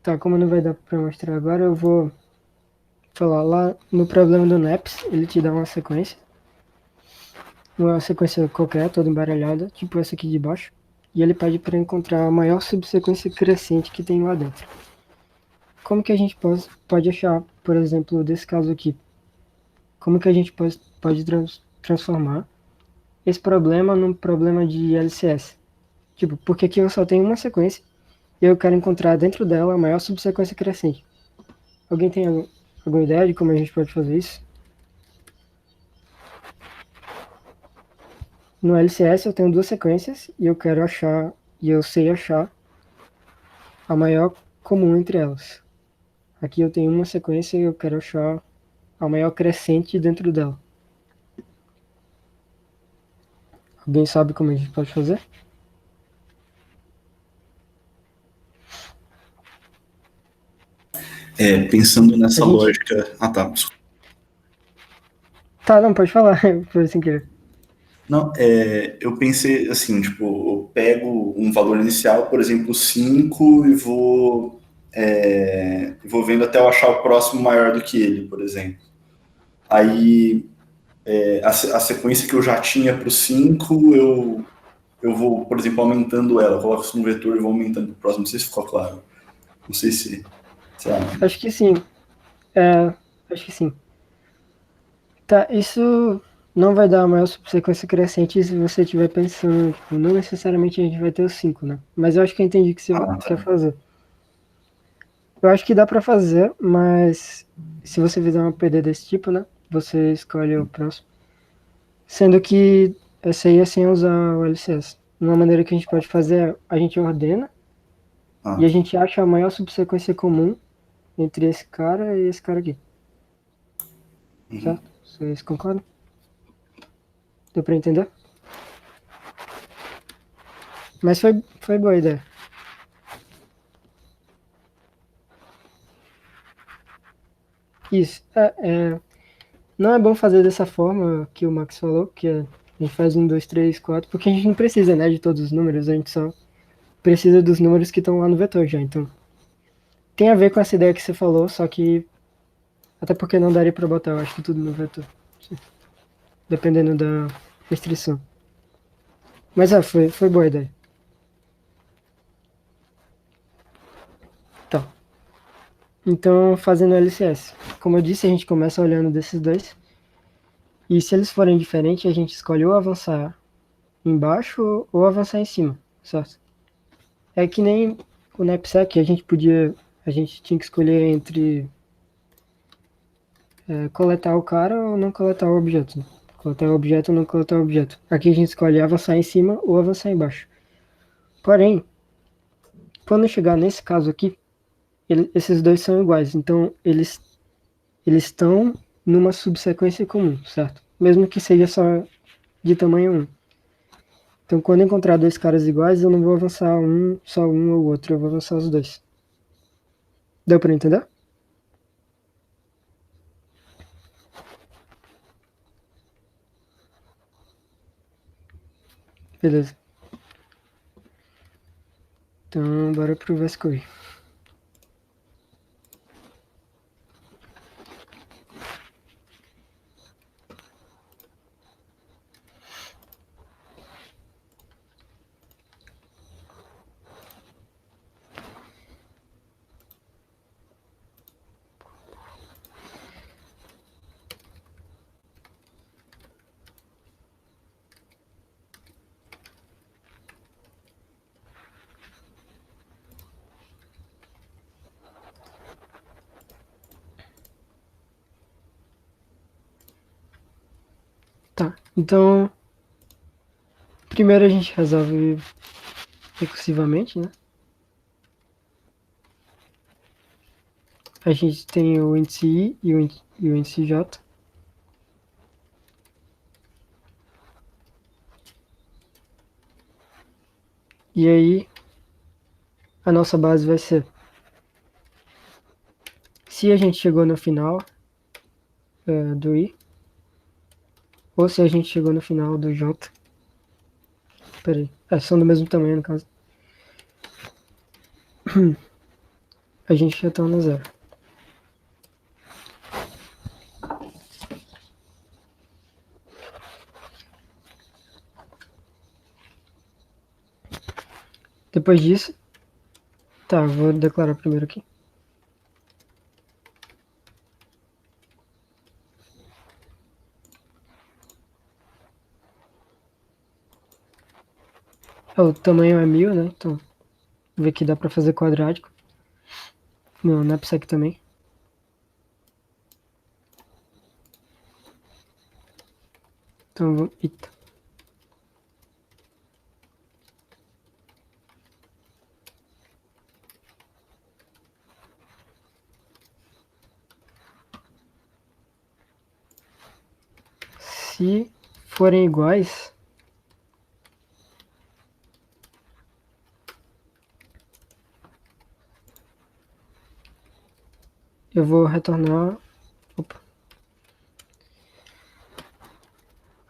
Tá, como não vai dar para mostrar agora, eu vou falar lá no problema do NAPS, ele te dá uma sequência qualquer, toda embaralhada, tipo essa aqui de baixo, e ele pede para encontrar a maior subsequência crescente que tem lá dentro. Como que a gente pode achar, por exemplo, desse caso aqui? Como que a gente pode transformar esse problema num problema de LCS? Tipo, porque aqui eu só tenho uma sequência e eu quero encontrar dentro dela a maior subsequência crescente. Alguém tem alguma ideia de como a gente pode fazer isso? No LCS eu tenho duas sequências e eu quero achar, e eu sei achar a maior comum entre elas. Aqui eu tenho uma sequência e eu quero achar a maior crescente dentro dela. Alguém sabe como a gente pode fazer? Pensando nessa A gente... lógica. Ah, tá. Tá, não, pode falar, por sem querer. Não, eu pensei assim, tipo, eu pego um valor inicial, por exemplo, 5 e vou vendo até eu achar o próximo maior do que ele, por exemplo. Aí, a sequência que eu já tinha para o 5, eu vou, por exemplo, aumentando ela. Eu coloco isso no vetor e vou aumentando para o próximo. Não sei se ficou claro. Não sei se... Acho que sim. Acho que sim. Tá, isso não vai dar a maior subsequência crescente se você estiver pensando, tipo, não necessariamente a gente vai ter os 5, né? Mas eu acho que eu entendi o que você Ah, quer tá. fazer. Eu acho que dá pra fazer, mas se você fizer uma PD desse tipo, né? Você escolhe o próximo. Sendo que essa aí é sem usar o LCS. Uma maneira que a gente pode fazer é a gente ordena e Ah, a gente acha a maior subsequência comum entre esse cara e esse cara aqui. uhum. Certo? Vocês concordam? Deu pra entender? Mas foi boa a ideia. Isso. Não é bom fazer dessa forma que o Max falou, que a gente faz 1, 2, 3, 4, porque a gente não precisa, né, de todos os números, a gente só precisa dos números que estão lá no vetor já. Então, tem a ver com essa ideia que você falou, só que até porque não daria pra botar, eu acho que tudo no vetor, dependendo da restrição. Mas foi boa a ideia. Tá. Então, fazendo LCS. Como eu disse, a gente começa olhando desses dois. E se eles forem diferentes, a gente escolhe ou avançar embaixo ou avançar em cima, certo? É que nem o knapsack, a gente tinha que escolher entre coletar o cara ou não coletar o objeto, né? Coletar o objeto ou não coletar o objeto. Aqui a gente escolhe avançar em cima ou avançar embaixo. Porém, quando chegar nesse caso aqui, esses dois são iguais, então eles estão numa subsequência comum, certo? Mesmo que seja só de tamanho 1. Então, quando encontrar dois caras iguais, eu não vou avançar só um ou outro, eu vou avançar os dois. Deu pra entender? Beleza. Então, bora pro Vasco. Tá, então, primeiro a gente resolve recursivamente, né? A gente tem o índice I e o índice J. E aí, a nossa base vai ser, se a gente chegou no final do I, ou se a gente chegou no final do J. Peraí, são do mesmo tamanho no caso. A gente já tá no zero. Depois disso, tá, vou declarar primeiro aqui. O tamanho é 1000, né? Então, ver que dá pra fazer quadrático. No knapsack também. Então, eita. Se forem iguais, eu vou retornar, opa,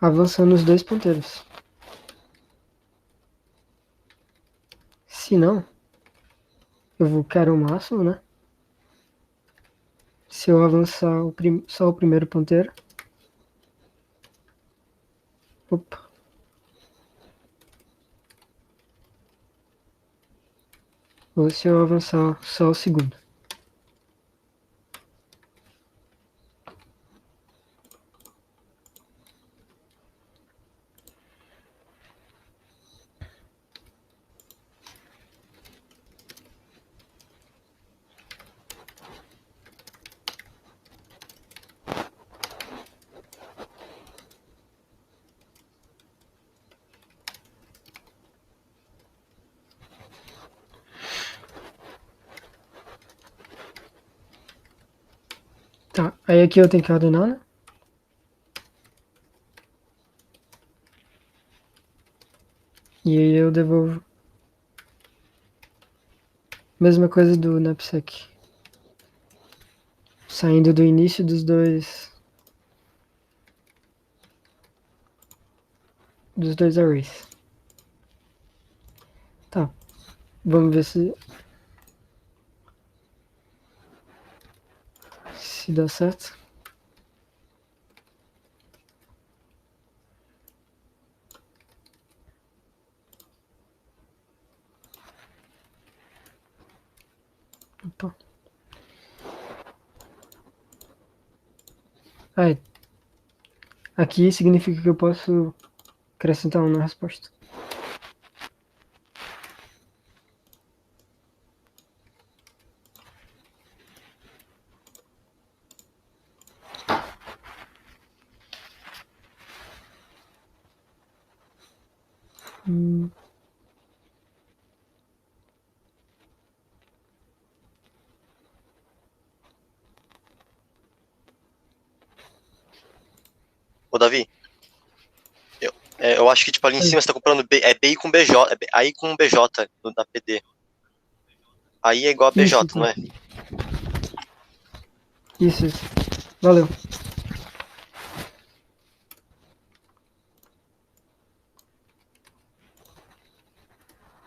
avançando os dois ponteiros. Se não, eu vou quero o máximo, né? Se eu avançar só o primeiro ponteiro, opa, ou se eu avançar só o segundo. Tá, aí aqui eu tenho que ordenar, né? E aí eu devolvo. Mesma coisa do knapsack. Saindo do início dos dois arrays. Tá. Vamos ver se dá certo. Opa. Aí. Aqui significa que eu posso acrescentar um na resposta. Ô, Davi, eu acho que, tipo, ali em cima você tá comprando BI com BJ, aí com BJ da PD. Aí é igual a BJ, Isso, não é? Isso. Valeu.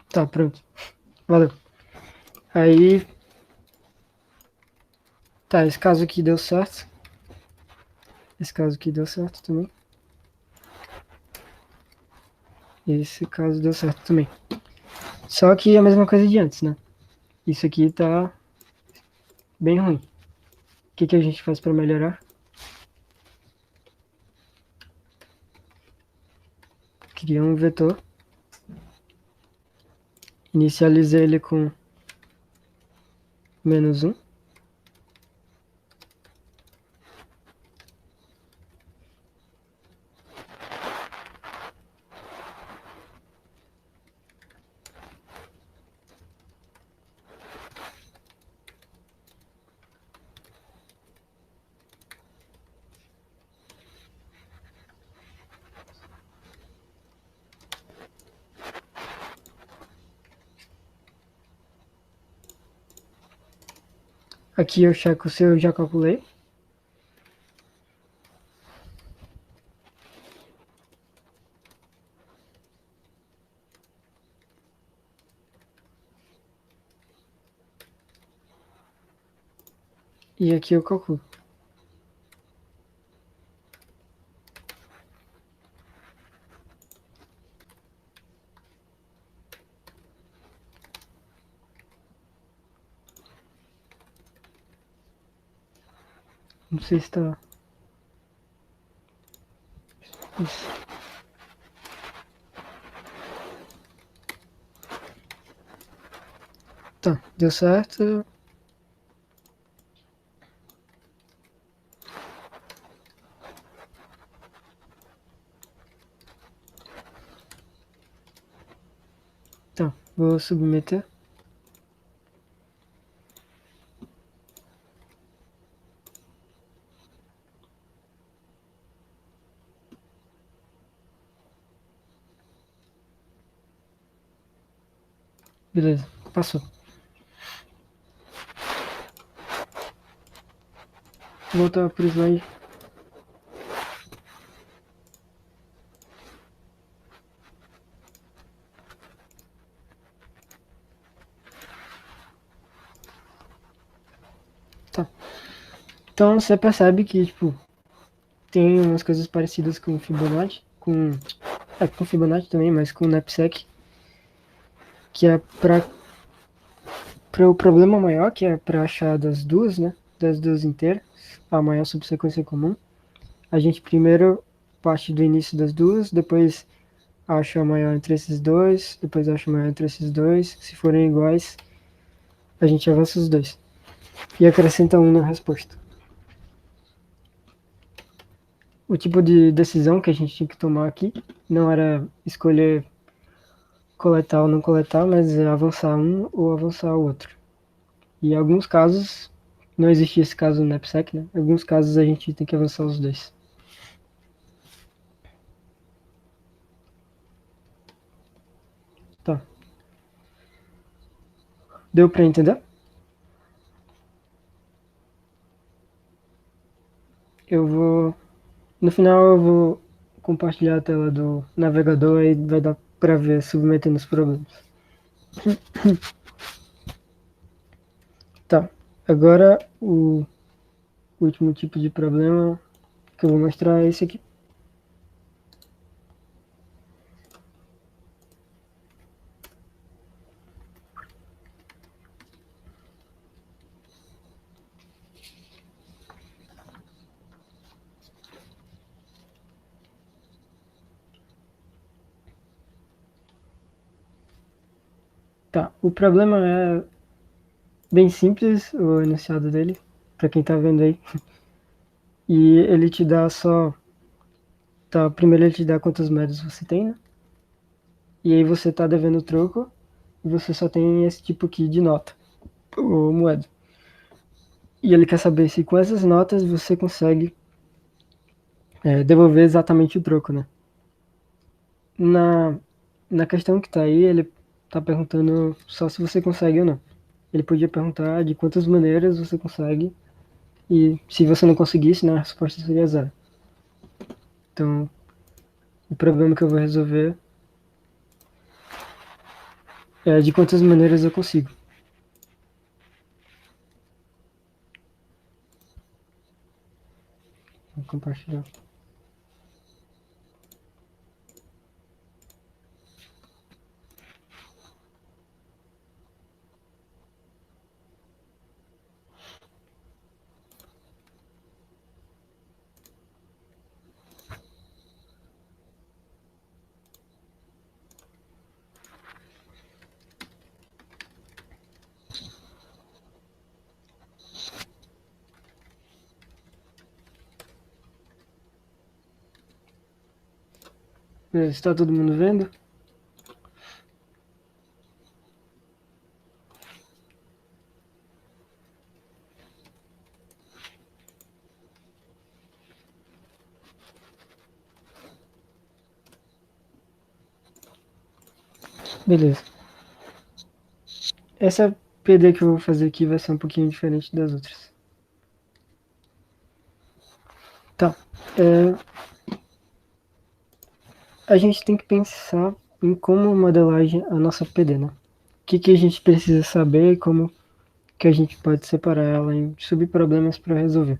Tá, pronto. Valeu. Aí. Tá, esse caso aqui deu certo. Esse caso aqui deu certo também. Esse caso deu certo também. Só que é a mesma coisa de antes, né? Isso aqui tá bem ruim. O que a gente faz para melhorar? Cria um vetor. Inicializei ele com -1. Aqui eu checo se eu já calculei. E aqui eu calculo. Não sei se tá... Isso. Tá, deu certo. Tá, vou submeter. Beleza, passou. Voltar pro slide. Tá. Então você percebe que, tipo, tem umas coisas parecidas com Fibonacci, com Fibonacci também, mas com knapsack, que é para o problema maior, que é para achar das duas, né, das duas inteiras, a maior subsequência comum, a gente primeiro parte do início das duas, depois acha a maior entre esses dois, depois acha a maior entre esses dois, se forem iguais, a gente avança os dois, e acrescenta um na resposta. O tipo de decisão que a gente tinha que tomar aqui não era escolher coletar ou não coletar, mas avançar um ou avançar o outro. E em alguns casos, não existe esse caso no NAPSEC, né? Em alguns casos a gente tem que avançar os dois. Tá. Deu pra entender? No final eu vou compartilhar a tela do navegador e vai dar pra ver submetendo os problemas. Tá. Agora o último tipo de problema que eu vou mostrar é esse aqui. Tá, o problema é bem simples, o enunciado dele, para quem tá vendo aí. E ele te dá só. Tá, primeiro ele te dá quantos metros você tem, né? E aí você tá devendo troco e você só tem esse tipo aqui de nota, ou moeda. E ele quer saber se com essas notas você consegue devolver exatamente o troco, né? Na questão que tá aí, ele tá perguntando só se você consegue ou não. Ele podia perguntar de quantas maneiras você consegue, e se você não conseguisse, né, a resposta seria zero. Então, o problema que eu vou resolver é de quantas maneiras eu consigo. Vou compartilhar. Está todo mundo vendo? Beleza. Essa PD que eu vou fazer aqui vai ser um pouquinho diferente das outras. Tá. A gente tem que pensar em como modelar a nossa PD, né? O que a gente precisa saber e como que a gente pode separar ela em subproblemas para resolver.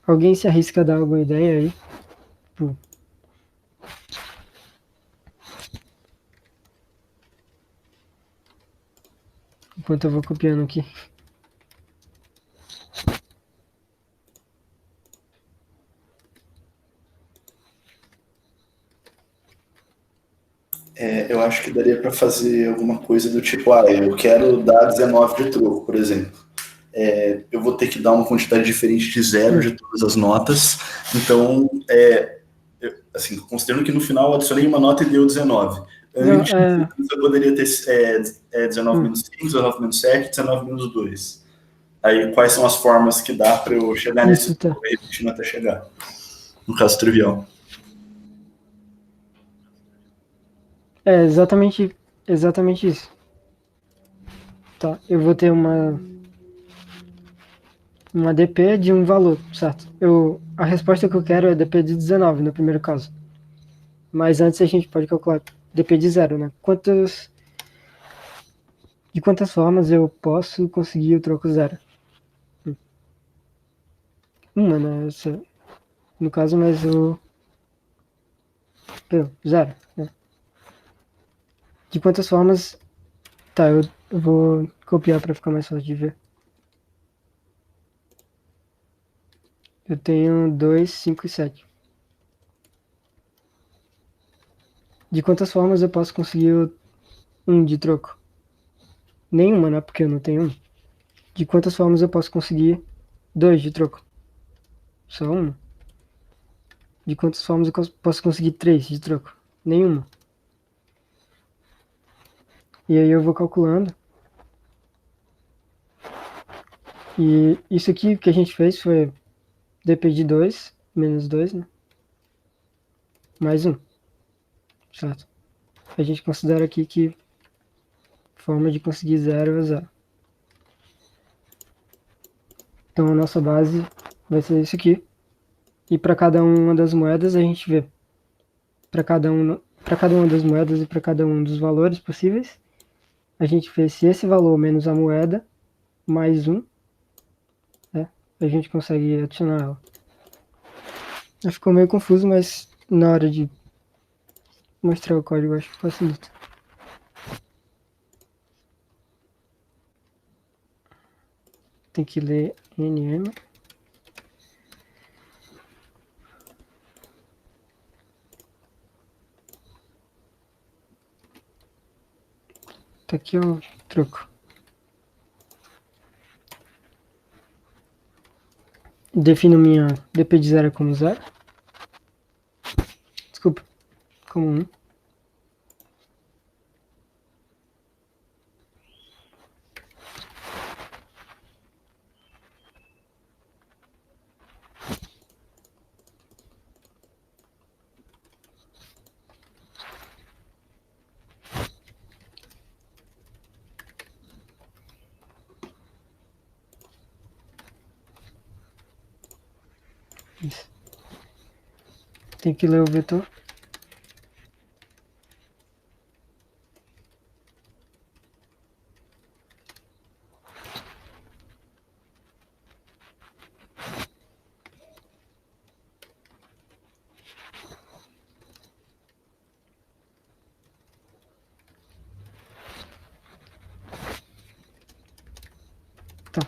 Alguém se arrisca a dar alguma ideia aí? Enquanto eu vou copiando aqui. Eu acho que daria para fazer alguma coisa do tipo, eu quero dar 19 de troco, por exemplo. Eu vou ter que dar uma quantidade diferente de zero de todas as notas. Então, assim, considerando que no final eu adicionei uma nota e deu 19. Antes, eu poderia ter 19 menos 5, 19 menos 7, 19 menos 2. Aí, quais são as formas que dá para eu chegar nesse tá. repetindo até chegar? No caso trivial. Exatamente isso. Tá, eu vou ter uma DP de um valor, certo? A resposta que eu quero é DP de 19 no primeiro caso. Mas antes a gente pode calcular DP de 0, né? De quantas formas eu posso conseguir o troco 0? Uma, né? No caso, mas o... 0, né? De quantas formas... Tá, eu vou copiar para ficar mais fácil de ver. Eu tenho 2, 5 e 7. De quantas formas eu posso conseguir o 1 de troco? Nenhuma, né? Porque eu não tenho 1. De quantas formas eu posso conseguir 2 de troco? Só uma. De quantas formas eu posso conseguir 3 de troco? Nenhuma. E aí eu vou calculando. E isso aqui que a gente fez foi dp de 2 menos 2, né? Mais 1, certo? A gente considera aqui que forma de conseguir 0 é 0. Então a nossa base vai ser isso aqui. E para cada uma das moedas a gente vê para cada uma das moedas e para cada um dos valores possíveis, a gente vê se esse valor menos a moeda mais 1, né, a gente consegue adicionar ela. Ficou meio confuso, mas na hora de mostrar o código acho que facilita. Tem que ler nm. Tá aqui o troco. Defino minha dp de 0 como 0. Desculpa, como 1. Isso. Tem que ler o vetor. Tá.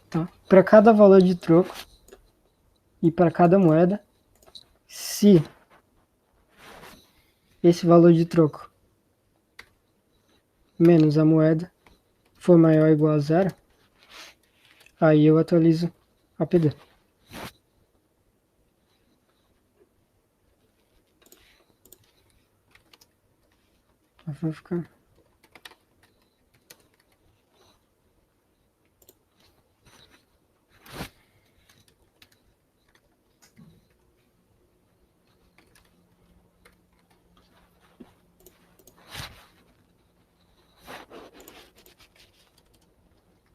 Tá. Para cada valor de troco e para cada moeda, se esse valor de troco menos a moeda for maior ou igual a 0, aí eu atualizo a PD. Vai ficar...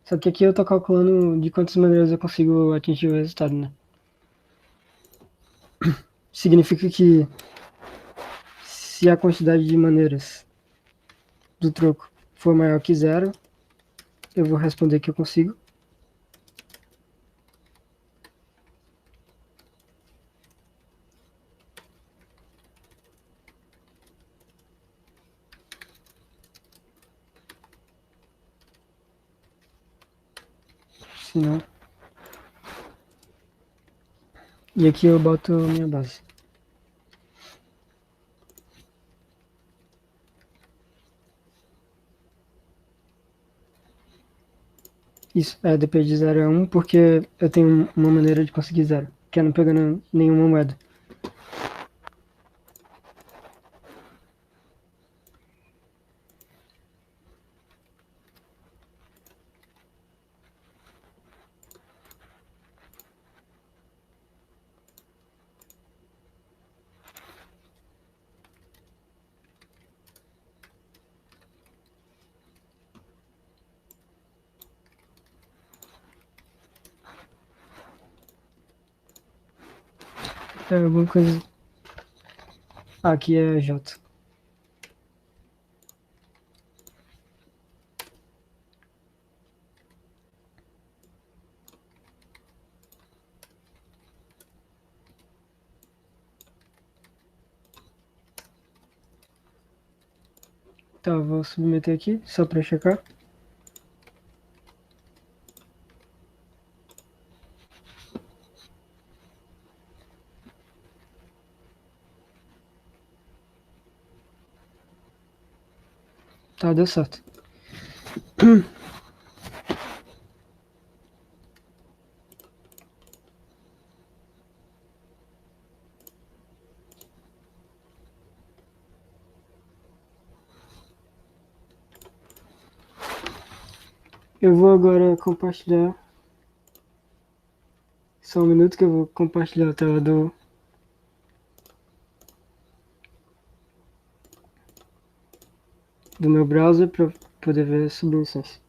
Só que aqui eu tô calculando de quantas maneiras eu consigo atingir o resultado, né? Significa que se a quantidade de maneiras do troco for maior que 0, eu vou responder que eu consigo. Se não... E aqui eu boto a minha base. Isso, dp de 0 é 1 porque eu tenho uma maneira de conseguir 0, que é não pegando nenhuma moeda. Alguma coisa... Aqui é J. Então eu vou submeter aqui, só para checar. Tá, deu certo. Eu vou agora compartilhar. Só um minuto que eu vou compartilhar a tela do meu browser para poder ver as submissões.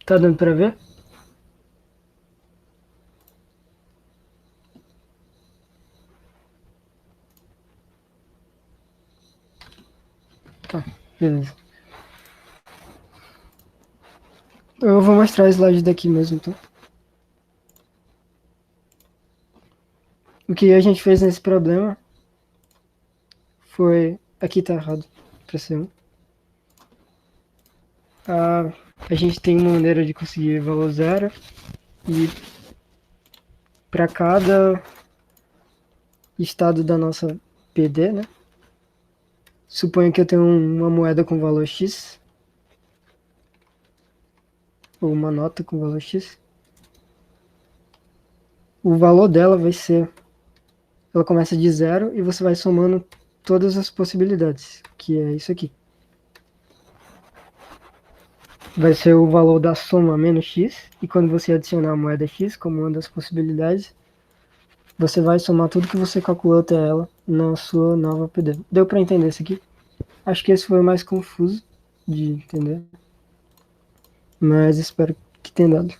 Tá dando para ver? Tá, beleza. Eu vou mostrar a slide daqui mesmo, então. O que a gente fez nesse problema foi... Aqui tá errado, pra ser um. A gente tem uma maneira de conseguir valor zero e para cada estado da nossa PD, né? Suponho que eu tenho uma moeda com valor X ou uma nota com valor X. O valor dela vai ser... Ela começa de zero e você vai somando todas as possibilidades, que é isso aqui. Vai ser o valor da soma menos X, e quando você adicionar a moeda X como uma das possibilidades, você vai somar tudo que você calculou até ela na sua nova PD. Deu para entender isso aqui? Acho que esse foi o mais confuso de entender, mas espero que tenha dado.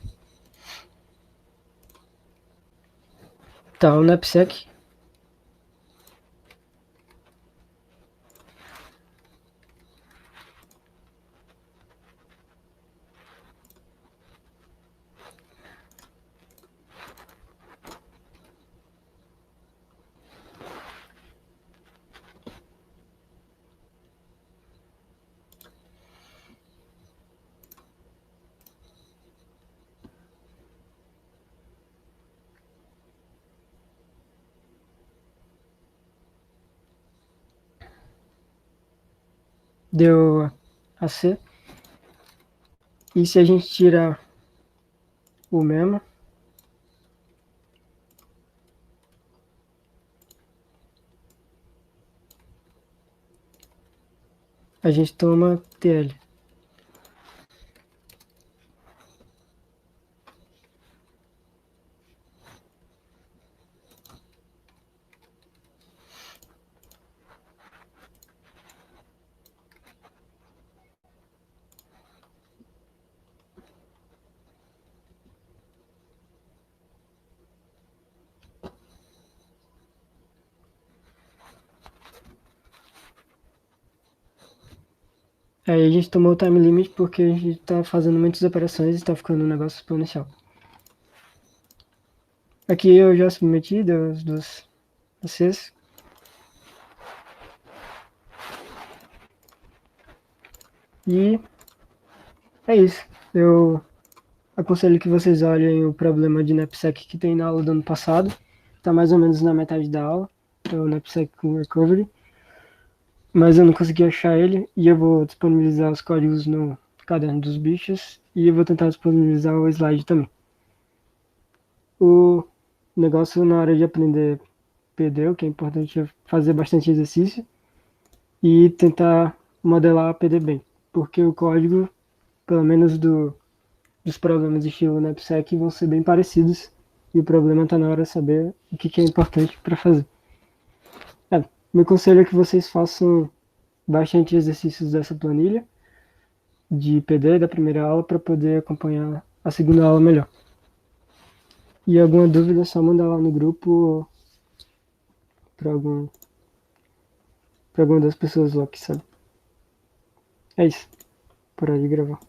Tá, o NAPSEC. Deu AC. E se a gente tirar o memo, a gente toma TL. Aí a gente tomou o time limit porque a gente tá fazendo muitas operações e tá ficando um negócio exponencial. Aqui eu já submeti dos vocês. E é isso. Eu aconselho que vocês olhem o problema de NAPSEC que tem na aula do ano passado. Tá mais ou menos na metade da aula. É o NAPSEC com Recovery. Mas eu não consegui achar ele. E eu vou disponibilizar os códigos no caderno dos bichos. E eu vou tentar disponibilizar o slide também. O negócio na hora de aprender PD, o que é importante é fazer bastante exercício. E tentar modelar a PD bem. Porque o código, pelo menos dos problemas de estilo NAPSEC, vão ser bem parecidos. E o problema está na hora de saber o que é importante para fazer. Meu conselho é que vocês façam bastante exercícios dessa planilha de PD da primeira aula para poder acompanhar a segunda aula melhor. E alguma dúvida é só mandar lá no grupo para alguma das pessoas lá que sabe. É isso. Parar de gravar.